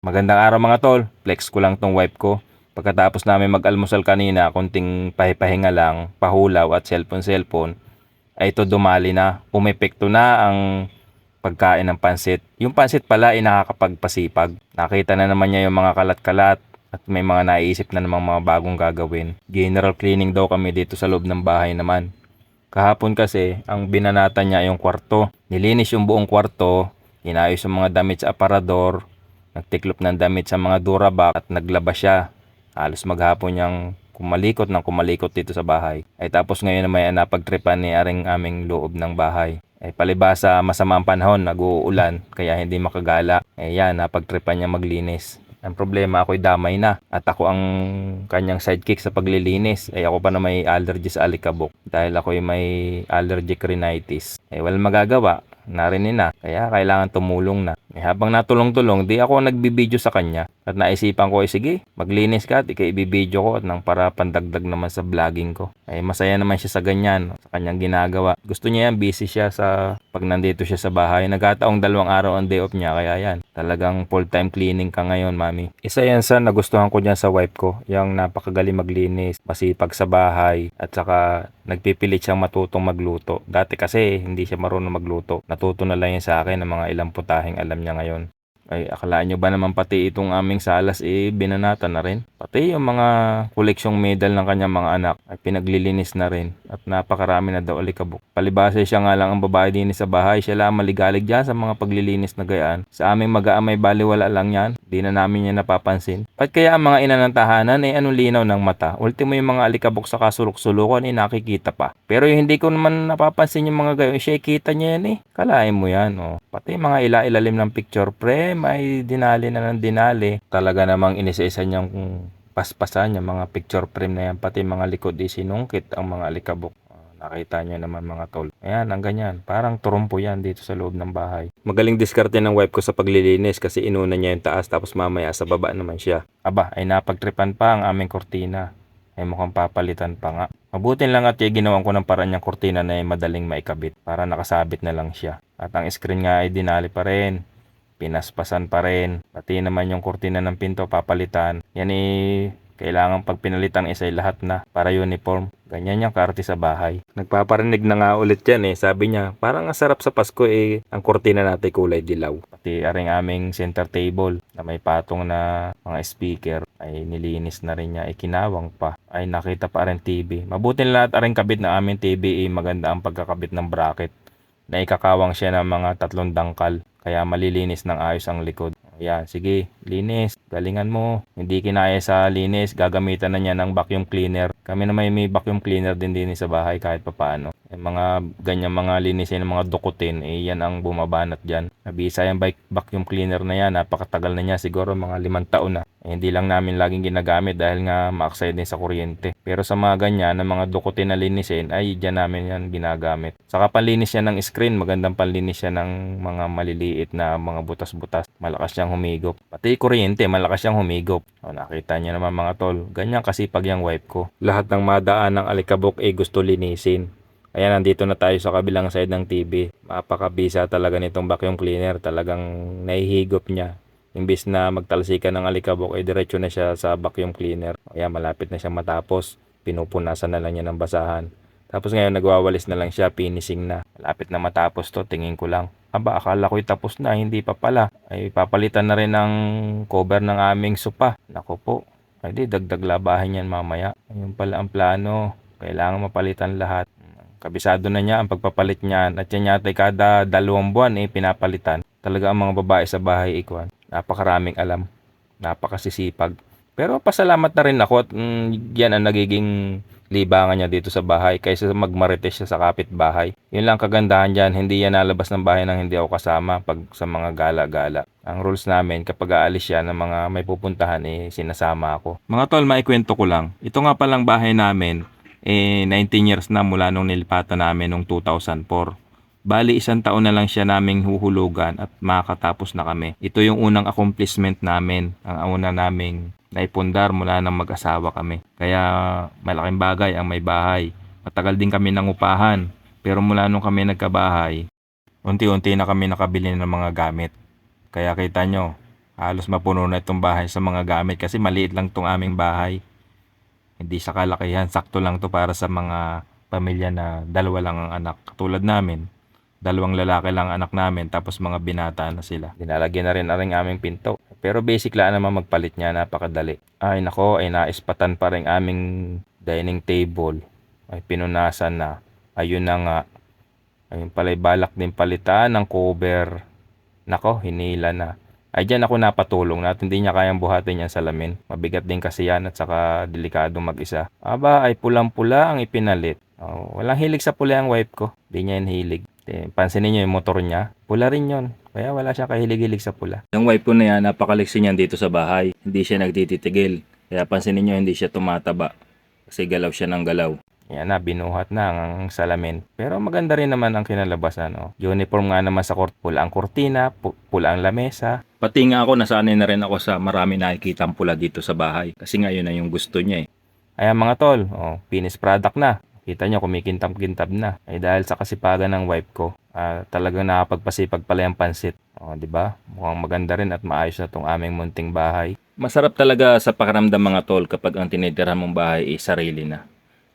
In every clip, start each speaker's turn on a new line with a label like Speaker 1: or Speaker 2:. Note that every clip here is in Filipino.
Speaker 1: Magandang araw mga tol, flex ko lang tong wipe ko. Pagkatapos namin mag-almusal kanina, konting pahipahinga lang, pahulaw at cellphone-cellphone, ay ito dumali na. Pumepekto na ang pagkain ng pansit. Yung pansit pala ay nakakapagpasipag. Nakita na naman niya yung mga kalat-kalat at may mga naiisip na namang mga bagong gagawin. General cleaning daw kami dito sa loob ng bahay naman. Kahapon kasi, ang binanatan niya yung kwarto. Nilinis yung buong kwarto, inayos yung mga damit sa aparador, nagtiklop ng damit sa mga durabox at naglaba siya. Halos maghapon niyang kumalikot dito sa bahay. Ay tapos ngayon na may napagtripan ni aring aming loob ng bahay. Ay palibasa masama ang panahon, nag-uulan, kaya hindi makagala. Ay yan, napagtripan niya maglinis. Ang problema, ako'y damay na at ako ang kanyang sidekick sa paglilinis. Ay ako pa na may allergy sa alikabok dahil ako'y may allergic rhinitis. Ay walang magagawa, narinig na, kaya kailangan tumulong na. Habang natulong-tulong, di ako nagbibideo sa kanya. At naisipan ko, sige, maglinis ka at ibibideo ko at nang para pandagdag naman sa vlogging ko. Ay masaya naman siya sa ganyan, sa kanyang ginagawa. Gusto niya yan, busy siya sa pag nandito siya sa bahay. Nagkataong 2 araw ang day off niya, kaya yan. Talagang full-time cleaning ka ngayon, mami. Isa yan sa nagustuhan ko dyan sa wife ko. Yung napakagaling maglinis, masipag sa bahay, at saka nagpipilit siyang matutong magluto. Dati kasi hindi siya marunong magluto. Natuto na lang yan sa akin ng mga ilang putahing alam niya ngayon. Ay, akalaan nyo ba naman pati itong aming salas binanatan na rin? Pati yung mga koleksyong medal ng kanyang mga anak ay pinaglilinis na rin at napakarami na daw alikabok. Palibasa siya nga lang ang babae din sa bahay, siya lang maligalig dyan sa mga paglilinis na gayaan. Sa aming mag-aamay baliwala lang yan, di na namin yan napapansin. At kaya ang mga ina ng tahanan ay anong linaw ng mata? Ultimo yung mga alikabok sa kasulok-sulukan ay nakikita pa. Pero yung hindi ko naman napapansin yung mga gayon, siya kita niya yan Kalain mo yan Pati mga ilalim ng picture frame ay dinali na ng dinali. Talaga namang inisa-isa niyang paspasan yung mga picture frame na yan. Pati mga likod sinungkit ang mga alikabok. Nakita niyo naman mga tol. Ayan, ang ganyan. Parang turumpo yan dito sa loob ng bahay. Magaling diskarte ng wife ko sa paglilinis kasi inuna niya yung taas tapos mamaya sa baba naman siya. Aba, ay napagtripan pa ang aming kortina. Ay mukhang papalitan pa nga. Mabuti lang at ginawan ko ng paraan yung kortina na ay madaling maikabit para nakasabit na lang siya. At ang screen nga ay dinali pa rin. Pinaspasan pa rin. Pati naman yung kortina ng pinto papalitan. Yan kailangan pag pinalitan isa lahat na para uniform. Ganyan yung kaarte sa bahay. Nagpaparinig na nga ulit yan Sabi niya, parang ang sarap sa Pasko ang kortina natin kulay dilaw. Pati aring aming center table na may patong na mga speaker ay nilinis na rin niya. Kinawang pa. Ay nakita pa rin TV. Mabuti na lahat aring kabit na aming TV maganda ang pagkakabit ng bracket. Na ikakawang siya ng mga 3 dangkal. Kaya malilinis ng ayos ang likod. Ayan, sige, linis. Galingan mo. Hindi kinaya sa linis, gagamitan na niya ng vacuum cleaner. Kami na may vacuum cleaner din sa bahay kahit papaano. Yung mga ganyan mga linisin ng mga dukutin, yan ang bumabanat dyan. Nabisa yung vacuum cleaner na yan, napakatagal na niya, siguro mga 5 taon na. Hindi lang namin laging ginagamit dahil nga ma-oxide din sa kuryente. Pero sa mga ganyan, na mga dukutin na linisin, ay dyan namin yan ginagamit. Saka panlinis yan ng screen, magandang panlinis yan ng mga maliliit na mga butas-butas. Malakas siyang humigop. Pati kuryente, malakas siyang humigop. Nakita niyo naman mga tol, ganyan kasipag yung wife ko. Lahat ng madaan ng alikabok gusto linisin. Ayan, nandito na tayo sa kabilang side ng TV. Mapakabisa talaga nitong vacuum cleaner. Talagang nahihigop niya. Imbis na magtalsikan ng alikabok, diretso na siya sa vacuum cleaner. Ayan, malapit na siyang matapos. Pinupunasan na lang niya ng basahan. Tapos ngayon, nagwawalis na lang siya, finishing na. Malapit na matapos to, tingin ko lang. Aba, akala ko'y tapos na, hindi pa pala. Ay, papalitan na rin ng cover ng aming sopa. Naku po. Ay, dagdag labahin yan mamaya. Ayun pala ang plano. Kailangan mapalitan lahat. Kabisado na niya ang pagpapalit niyan at yan yata kada 2 buwan pinapalitan. Talaga ang mga babae sa bahay napakaraming alam, napakasisipag. Pero pasalamat na rin ako at yan ang nagiging libangan niya dito sa bahay kaysa magmarites siya sa kapitbahay. Yun lang kagandahan dyan, hindi yan nalabas ng bahay nang hindi ako kasama pag sa mga gala-gala. Ang rules namin kapag aalis siya ng mga may pupuntahan sinasama ako. Mga tol, maikwento ko lang. Ito nga palang bahay namin 19 years na mula nung nilipatan namin nung 2004. Bali 1 taon na lang siya naming huhulugan at makakatapos na kami. Ito yung unang accomplishment namin, ang una naming naipundar mula nang mag-asawa kami. Kaya malaking bagay ang may bahay. Matagal din kami nangupahan, pero mula nung kami nagkabahay, unti-unti na kami nakabili ng mga gamit. Kaya kita nyo, Halos mapuno na itong bahay sa mga gamit kasi maliit lang itong aming bahay. Hindi sa kalakihan, sakto lang to para sa mga pamilya na dalawa lang ang anak. Katulad namin, dalawang lalaki lang ang anak namin tapos mga binata na sila. Dinalagyan na rin ang aming pinto. Pero basic lang naman magpalit niya, napakadali. Ay nako, ay naispatan pa rin aming dining table. Ay pinunasan na. Ayun na nga. Ayun pala'y balak din palitan ng cover. Nako, hinila na. Ay dyan ako napatulong na at hindi niya kayang buhatin yung salamin. Mabigat din kasi yan at saka delikado mag-isa. Aba, ay pulang-pula ang ipinalit. Oh, walang hilig sa pula ang wife ko. Hindi niya yan hilig. Pansinin niyo yung motor niya. Pula rin yun. Kaya wala siya kahilig-hilig sa pula. Yung wife ko na yan, napakaliksi niyan dito sa bahay. Hindi siya nagtititigil. Kaya pansinin niyo hindi siya tumataba. Kasi galaw siya ng galaw. Yan na, binuhat na ang salamin. Pero maganda rin naman ang kinalabasan. Oh. Uniform nga naman sa pula ang kortina, pula ang lamesa. Pati nga ako, nasanay na rin ako sa marami nakikitang pula dito sa bahay. Kasi nga yun na yung gusto niya eh. Ayan mga tol, finished product na. Kita nyo, kumikintab-kintab na. Ay dahil sa kasipagan ng wife ko, talagang nakapagpasipag pala yung pansit. Di ba? Mukhang maganda rin at maayos na tong aming munting bahay. Masarap talaga sa pakiramdam mga tol kapag ang tinitirahan mong bahay ay sarili na.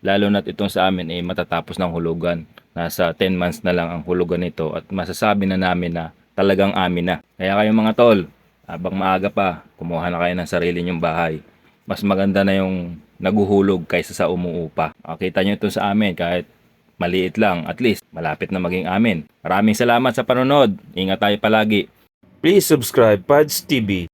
Speaker 1: Lalo na't itong sa amin ay matatapos ng hulugan. Nasa 10 months na lang ang hulugan nito at masasabi na namin na talagang amin na. Kaya kayong mga tol, habang maaga pa, kumuha na kayo ng sarili nyong bahay. Mas maganda na yung naguhulog kaysa sa umuupa. Kita nyo ito sa amin kahit maliit lang, at least malapit na maging amin. Maraming salamat sa panonood. Ingat tayo palagi. Please subscribe Pads TV.